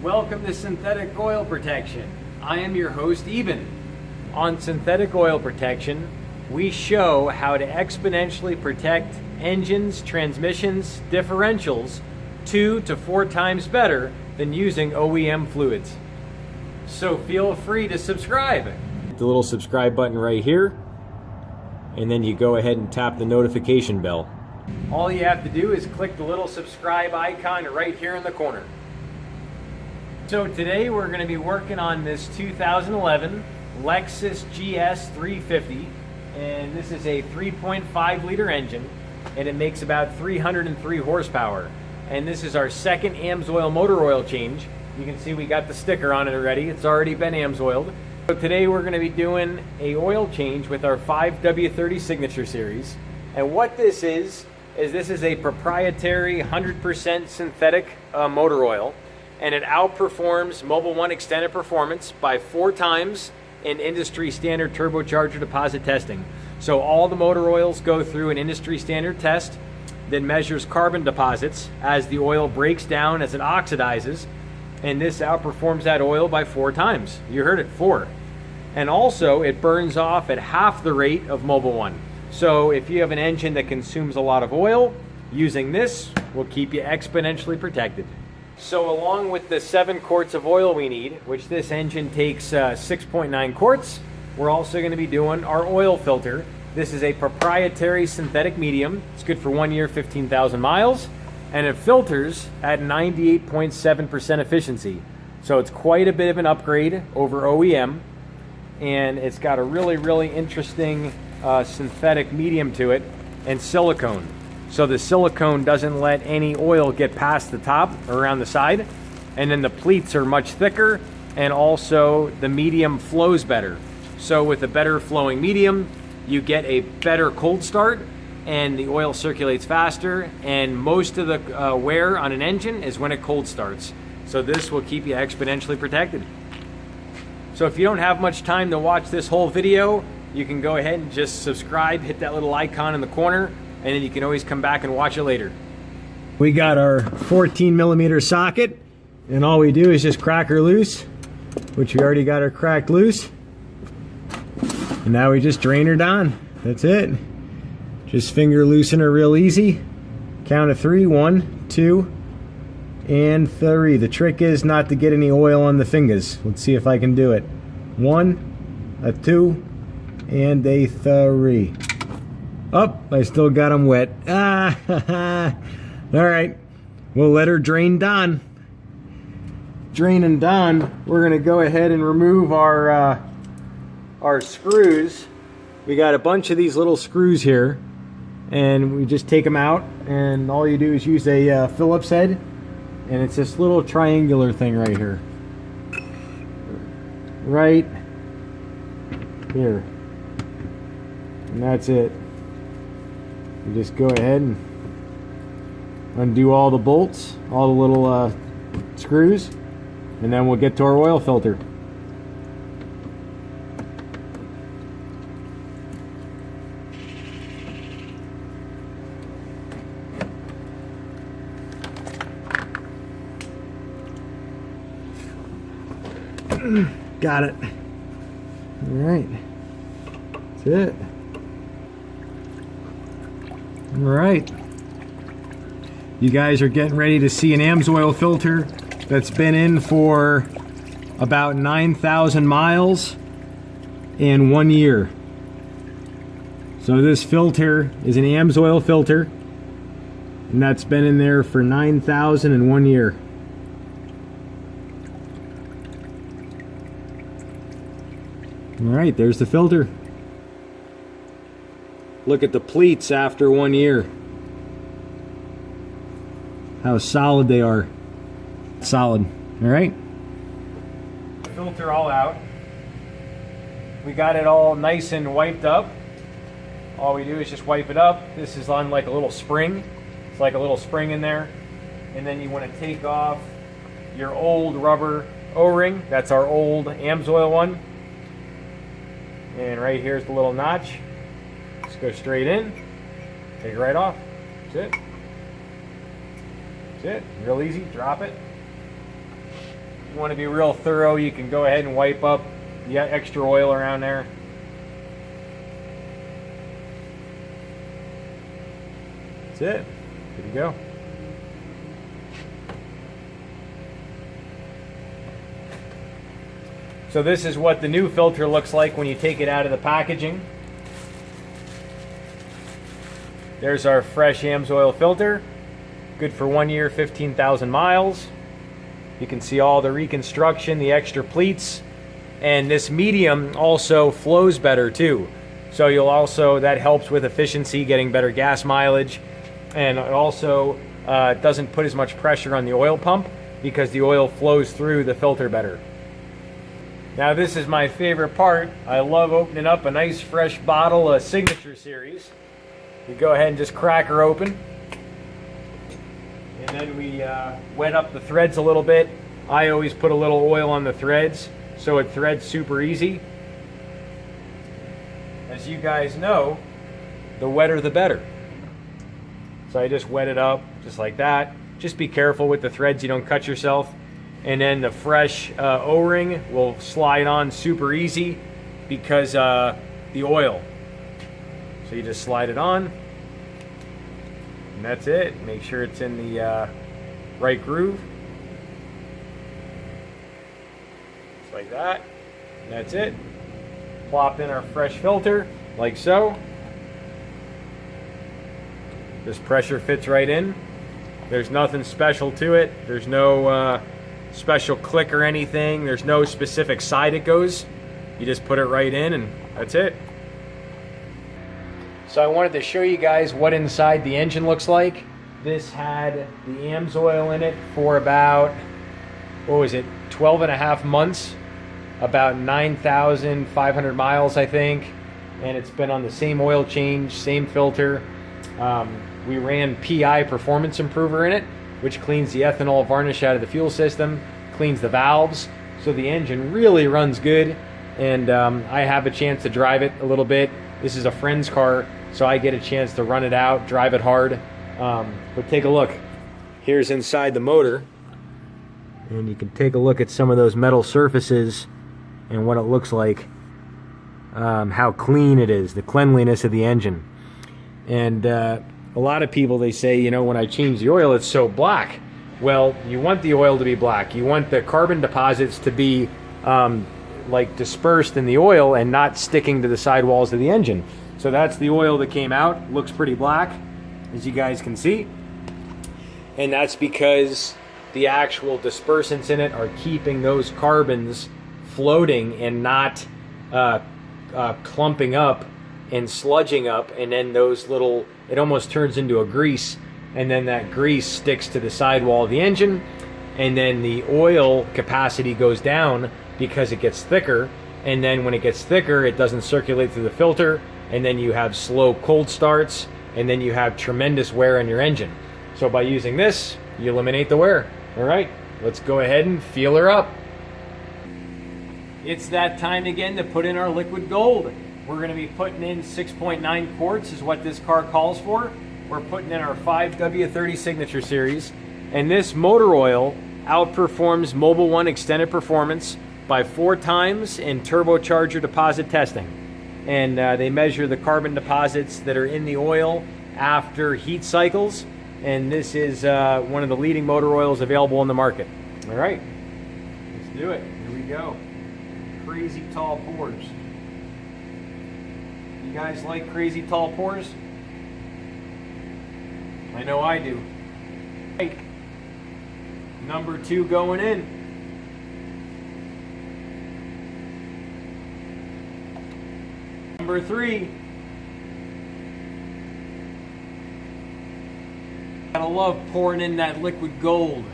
Welcome to Synthetic Oil Protection. I am your host, Eben. On Synthetic Oil Protection, we show how to exponentially protect engines, transmissions, differentials 2 to 4 times better than using OEM fluids. So feel free to subscribe. The little subscribe button right here, and then you go ahead and tap the notification bell. All you have to do is click the little subscribe icon right here in the corner. So today we're going to be working on this 2011 Lexus GS 350, and this is a 3.5 liter engine, and it makes about 303 horsepower. And this is our second Amsoil motor oil change. You can see we got the sticker on it already. It's already been Amsoiled. So today we're going to be doing a oil change with our 5W30 Signature Series. And what this is this is a proprietary 100% synthetic motor oil. And it outperforms Mobil 1 Extended Performance by 4 times in industry standard turbocharger deposit testing. So all the motor oils go through an industry standard test that measures carbon deposits as the oil breaks down, as it oxidizes, and this outperforms that oil by 4 times. You heard it, 4. And also it burns off at half the rate of Mobil 1. So if you have an engine that consumes a lot of oil, using this will keep you exponentially protected. So along with the 7 quarts of oil we need, which this engine takes 6.9 quarts, we're also going to be doing our oil filter. This is a proprietary synthetic medium. It's good for 1 year, 15,000 miles, and it filters at 98.7% efficiency. So it's quite a bit of an upgrade over OEM, and it's got a really interesting synthetic medium to it, and silicone. So the silicone doesn't let any oil get past the top or around the side. And then the pleats are much thicker, and also the medium flows better. So with a better flowing medium, you get a better cold start, and the oil circulates faster, and most of the wear on an engine is when it cold starts. So this will keep you exponentially protected. So if you don't have much time to watch this whole video, you can go ahead and just subscribe, hit that little icon in the corner, and then you can always come back and watch it later. We got our 14mm socket, and all we do is just crack her loose, which we already got her cracked loose. And now we just drain her down. That's it. Just finger loosen her real easy. Count of 3, 1, 2, and 3. The trick is not to get any oil on the fingers. Let's see if I can do it. 1, a 2, and a 3. Oh, I still got them wet. All right, we'll let her drain down. Draining down, we're gonna go ahead and remove our screws. We got a bunch of these little screws here, and we just take them out, and all you do is use a Phillips head, and it's this little triangular thing right here. Right here. And that's it. You just go ahead and undo all the bolts, all the little screws, and then we'll get to our oil filter. Got it. All right. That's it. All right. You guys are getting ready to see an Amsoil filter that's been in for about 9,000 miles in 1 year. So this filter is an Amsoil filter, and that's been in there for 9,000 in 1 year. All right, there's the filter. Look at the pleats after 1 year. How solid they are. Solid. All right. Filter all out. We got it all nice and wiped up. All we do is just wipe it up. This is on like a little spring. It's like a little spring in there. And then you want to take off your old rubber O-ring. That's our old Amsoil one. And right here's the little notch. Just go straight in. Take it right off. That's it. That's it. Real easy. Drop it. you want to be real thorough, you can go ahead and wipe up the extra oil around there. That's it. Good to go. So this is what the new filter looks like when you take it out of the packaging. There's our fresh Amsoil filter. Good for 1 year, 15,000 miles. You can see all the reconstruction, the extra pleats. And this medium also flows better too. So that helps with efficiency, getting better gas mileage. And it also doesn't put as much pressure on the oil pump because the oil flows through the filter better. Now this is my favorite part. I love opening up a nice fresh bottle of Signature Series. We go ahead and just crack her open. And then we wet up the threads a little bit. I always put a little oil on the threads so it threads super easy. As you guys know, the wetter the better. So I just wet it up just like that. Just be careful with the threads, you don't cut yourself. And then the fresh O-ring will slide on super easy because the oil. So you just slide it on. And that's it. Make sure it's in the right groove. Just like that. And that's it. Plop in our fresh filter, like so. This pressure fits right in. There's nothing special to it. There's no special click or anything. There's no specific side it goes. You just put it right in and that's it. So I wanted to show you guys what inside the engine looks like. This had the Amsoil in it for about, what was it, 12 and a half months, about 9,500 miles I think, and it's been on the same oil change, same filter. We ran PI Performance Improver in it, which cleans the ethanol varnish out of the fuel system, cleans the valves, so the engine really runs good. And I have a chance to drive it a little bit. This is a friend's car, so I get a chance to run it out, drive it hard. But take a look. Here's inside the motor, and you can take a look at some of those metal surfaces and what it looks like, how clean it is, the cleanliness of the engine. And a lot of people, they say, you know, when I change the oil, it's so black. Well, you want the oil to be black. You want the carbon deposits to be like dispersed in the oil and not sticking to the sidewalls of the engine. So that's the oil that came out. Looks pretty black, as you guys can see. And that's because the actual dispersants in it are keeping those carbons floating and not clumping up and sludging up, and then those little, it almost turns into a grease, and then that grease sticks to the sidewall of the engine, and then the oil capacity goes down because it gets thicker, and then when it gets thicker it doesn't circulate through the filter, and then you have slow cold starts, and then you have tremendous wear on your engine. So by using this, you eliminate the wear. Alright, let's go ahead and feel her up. It's that time again to put in our liquid gold. We're going to be putting in 6.9 quarts is what this car calls for. We're putting in our 5W30 Signature Series. And this motor oil outperforms Mobil 1 Extended Performance by 4 times in turbocharger deposit testing. And they measure the carbon deposits that are in the oil after heat cycles. And this is one of the leading motor oils available on the market. All right, let's do it. Here we go. Crazy tall pores. You guys like crazy tall pores? I know I do. Right. Number 2 going in. Number 3. Gotta love pouring in that liquid gold.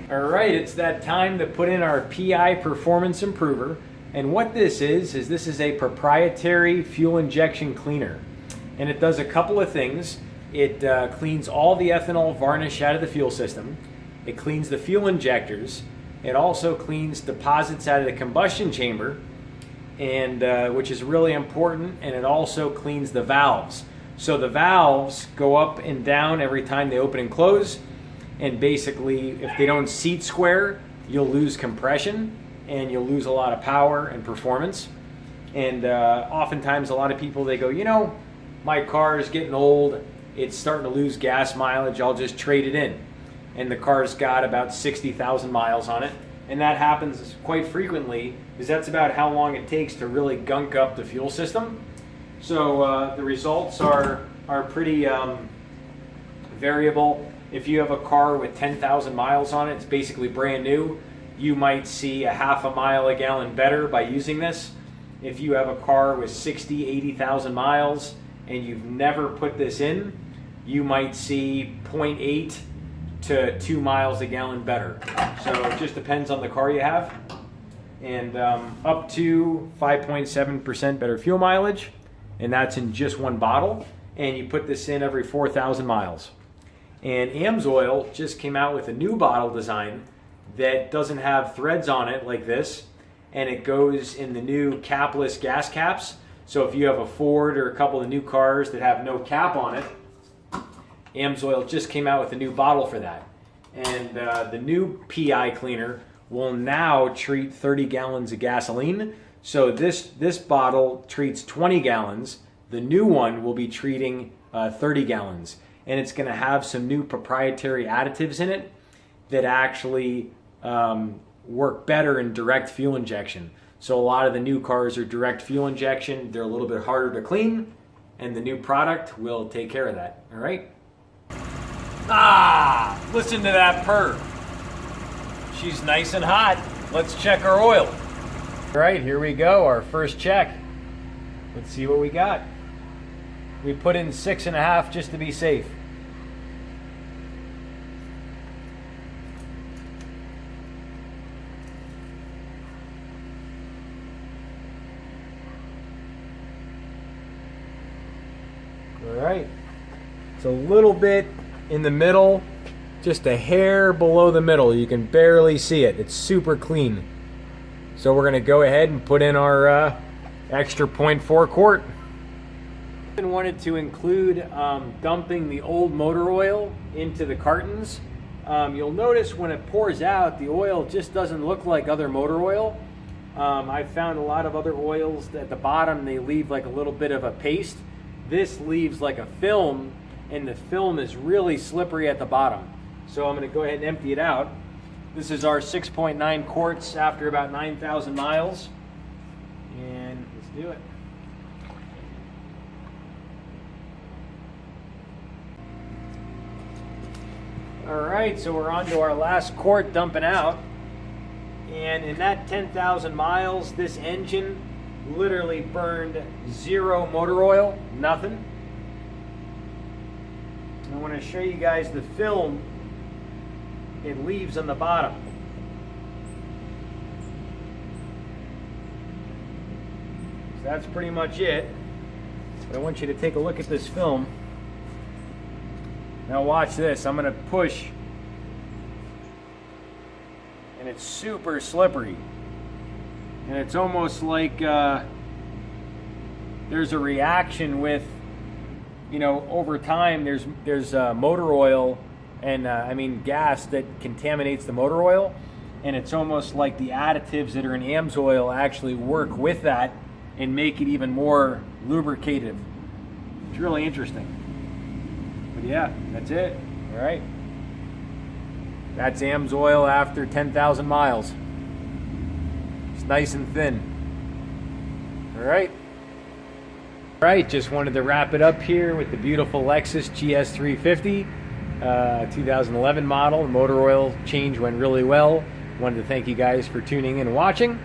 Alright, it's that time to put in our PI Performance Improver. And what this is this is a proprietary fuel injection cleaner. And it does a couple of things. It cleans all the ethanol varnish out of the fuel system. It cleans the fuel injectors. It also cleans deposits out of the combustion chamber, and which is really important. And it also cleans the valves. So the valves go up and down every time they open and close, and basically if they don't seat square, you'll lose compression and you'll lose a lot of power and performance. And oftentimes a lot of people, they go, you know, my car is getting old, it's starting to lose gas mileage, I'll just trade it in. And the car's got about 60,000 miles on it. And that happens quite frequently, because that's about how long it takes to really gunk up the fuel system. So the results are pretty variable. If you have a car with 10,000 miles on it, it's basically brand new, you might see a half a mile a gallon better by using this. If you have a car with 60, 80,000 miles and you've never put this in, you might see 0.8 to 2 miles a gallon better. So it just depends on the car you have. And up to 5.7% better fuel mileage, and that's in just one bottle. And you put this in every 4,000 miles. And Amsoil just came out with a new bottle design that doesn't have threads on it like this, and it goes in the new capless gas caps. So if you have a Ford or a couple of new cars that have no cap on it, Amsoil just came out with a new bottle for that. And the new PI cleaner will now treat 30 gallons of gasoline. So this bottle treats 20 gallons. The new one will be treating 30 gallons. And it's going to have some new proprietary additives in it that actually work better in direct fuel injection. So a lot of the new cars are direct fuel injection. They're a little bit harder to clean, and the new product will take care of that. All right? Ah, listen to that purr. She's nice and hot. Let's check our oil. All right, here we go, our first check. Let's see what we got. We put in 6.5 just to be safe. All right, it's a little bit in the middle, just a hair below the middle. You can barely see it. It's super clean. So we're gonna go ahead and put in our extra 0.4 quart. I wanted to include dumping the old motor oil into the cartons. You'll notice when it pours out, the oil just doesn't look like other motor oil. I've found a lot of other oils that at the bottom, they leave like a little bit of a paste. This leaves like a film, and the film is really slippery at the bottom. So I'm going to go ahead and empty it out. This is our 6.9 quarts after about 9,000 miles. And let's do it. All right, so we're on to our last quart dumping out. And in that 10,000 miles, this engine literally burned 0 motor oil, nothing. I want to show you guys the film it leaves on the bottom. So that's pretty much it. But I want you to take a look at this film. Now watch this. I'm going to push, and it's super slippery. And it's almost like there's a reaction with, you know, over time there's motor oil and I mean gas that contaminates the motor oil, and it's almost like the additives that are in Amsoil actually work with that and make it even more lubricative. It's really interesting. But yeah, that's it. All right. That's Amsoil after 10,000 miles. Nice and thin. All right. All right, just wanted to wrap it up here with the beautiful Lexus GS 350, 2011 model. The motor oil change went really well. Wanted to thank you guys for tuning in and watching.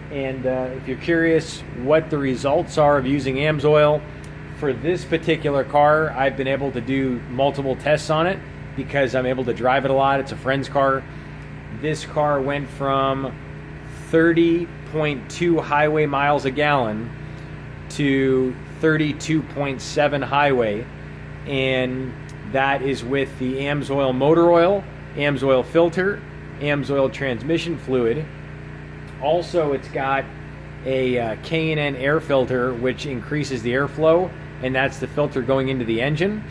And if you're curious what the results are of using Amsoil for this particular car, I've been able to do multiple tests on it because I'm able to drive it a lot. It's a friend's car. This car went from 30.2 highway miles a gallon to 32.7 highway, and that is with the Amsoil motor oil, Amsoil filter, Amsoil transmission fluid. Also, it's got a K&N air filter which increases the airflow and that's the filter going into the engine.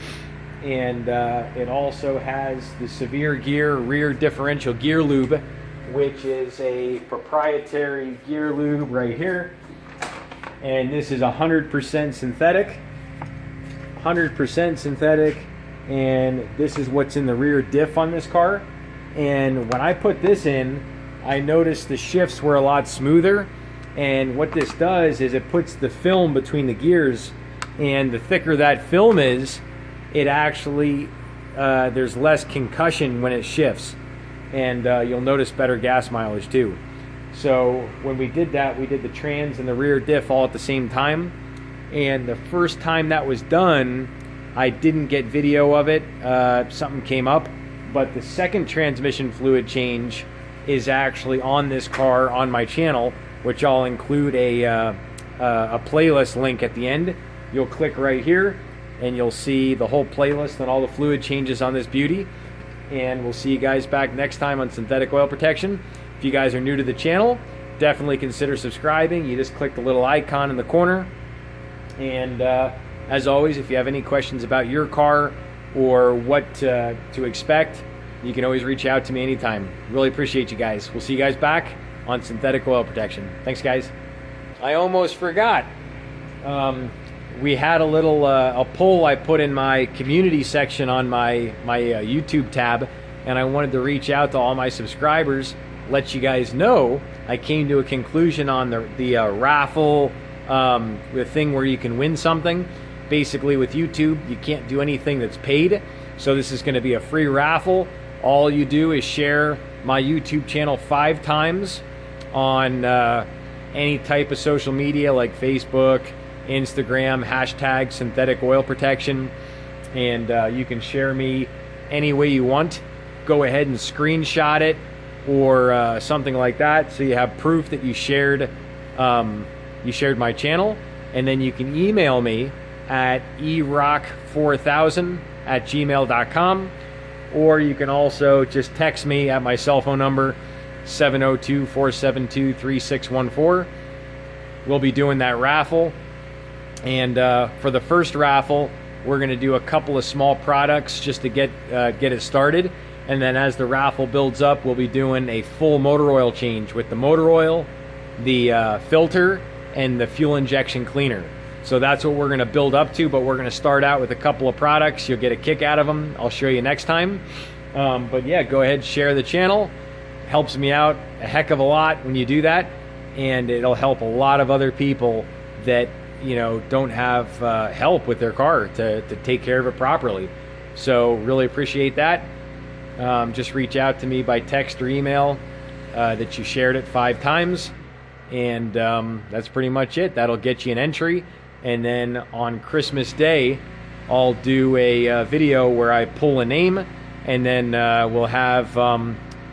And it also has the Severe Gear rear differential gear lube, which is a proprietary gear lube right here. And this is 100% synthetic. 100% synthetic. And this is what's in the rear diff on this car. And when I put this in, I noticed the shifts were a lot smoother. And what this does is it puts the film between the gears, and the thicker that film is, it actually, there's less concussion when it shifts. And you'll notice better gas mileage too. So when we did that, we did the trans and the rear diff all at the same time. And the first time that was done, I didn't get video of it. Something came up. But the second transmission fluid change is actually on this car on my channel, which I'll include a playlist link at the end. You'll click right here and you'll see the whole playlist and all the fluid changes on this beauty. And we'll see you guys back next time on synthetic oil protection. If you guys are new to the channel, definitely consider subscribing. You just click the little icon in the corner. And as always, if you have any questions about your car or what to expect, you can always reach out to me anytime. Really appreciate you guys. We'll see you guys back on synthetic oil protection. Thanks, guys. I almost forgot. We had a little a poll I put in my community section on my YouTube tab, and I wanted to reach out to all my subscribers, let you guys know I came to a conclusion on the raffle, the thing where you can win something. Basically, with YouTube, you can't do anything that's paid, so this is going to be a free raffle. All you do is share my YouTube channel 5 times on any type of social media like Facebook, Instagram, hashtag synthetic oil protection, and you can share me any way you want. Go ahead and screenshot it or something like that, so you have proof that you shared my channel. And then you can email me at erock4000@gmail.com, or you can also just text me at my cell phone number 702-472-3614. We'll be doing that raffle. And for the first raffle, we're going to do a couple of small products just to get it started. And then as the raffle builds up, we'll be doing a full motor oil change with the motor oil, the filter, and the fuel injection cleaner. So that's what we're going to build up to, but we're going to start out with a couple of products. You'll get a kick out of them. I'll show you next time. But yeah, go ahead, share the channel. It helps me out a heck of a lot when you do that. And it'll help a lot of other people that don't have help with their car to take care of it properly. So really appreciate that. Just reach out to me by text or email that you shared it 5 times, and that's pretty much it. That'll get you an entry. And then on Christmas Day, I'll do a video where I pull a name, and then we'll have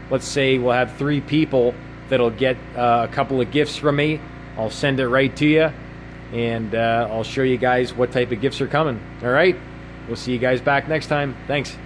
let's say we'll have 3 people that'll get a couple of gifts from me. I'll send it right to you, and I'll show you guys what type of gifts are coming. All right, we'll see you guys back next time. Thanks.